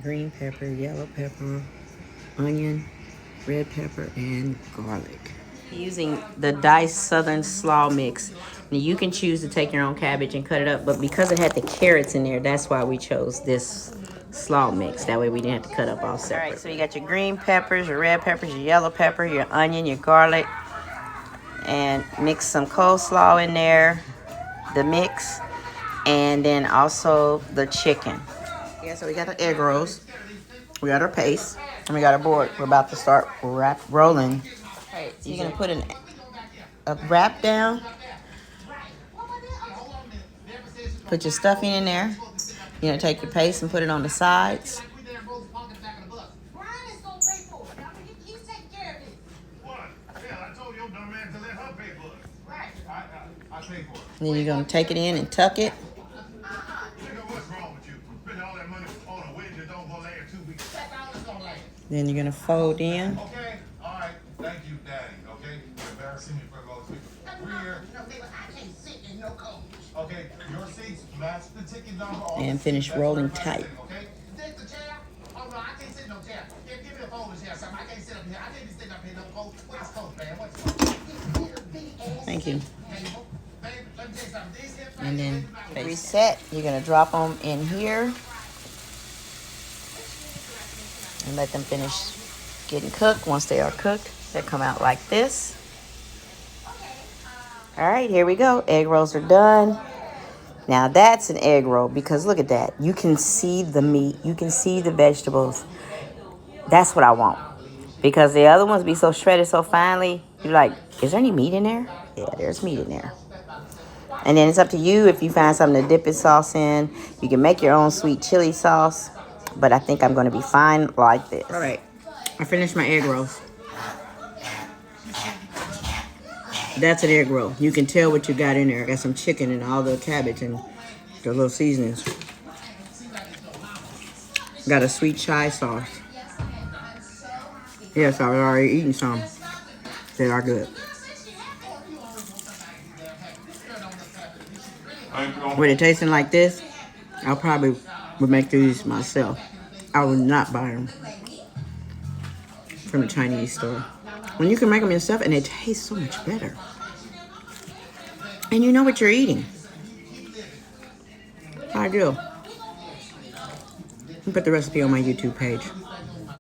green pepper, yellow pepper, onion, red pepper, and garlic. Using the diced southern slaw mix. Now you can choose to take your own cabbage and cut it up, but because it had the carrots in there, that's why we chose this slaw mix. That way we didn't have to cut up all separate. All right, so you got your green peppers, your red peppers, your yellow pepper, your onion, your garlic, and mix some coleslaw in there, the mix, and then also the chicken. Yeah, so we got the egg rolls, we got our paste, and we got our board. We're about to start rolling. All right, so you're gonna put a wrap down, put your stuffing in there. You're gonna take your paste and put it on the sides. And then you're gonna take it in and tuck it. Then you're gonna fold in. Okay, all right, thank you, Daddy. Okay, you're embarrassing me for those people. We're here. I can't sit in no coach. Okay, your seats match the ticket number. And finish rolling tight. Okay, take the chair. Oh no, I can't sit in no chair. Give me a folding chair, something. I can't sit up here. I can't be sitting up here no coach. What's coach, man? What's Thank you. Let me tell you something. And then reset. You're gonna drop them in here and let them finish getting cooked. Once they are cooked, they come out like this. All right, here we go. Egg rolls are done. Now that's an egg roll because look at that. You can see the meat. You can see the vegetables. That's what I want. Because the other ones be so shredded so finely. You're like, is there any meat in there? Yeah, there's meat in there. And then it's up to you if you find something to dip your sauce in. You can make your own sweet chili sauce. But I think I'm going to be fine like this. All right. I finished my egg rolls. That's an egg roll. You can tell what you got in there. I got some chicken and all the cabbage and the little seasonings. Got a sweet chai sauce. Yes, I've already eaten some. They are good. With it tasting like this, I probably would make these myself. I would not buy them from a Chinese store. When you can make them yourself and they taste so much better. And you know what you're eating. I do. I'll put the recipe on my YouTube page.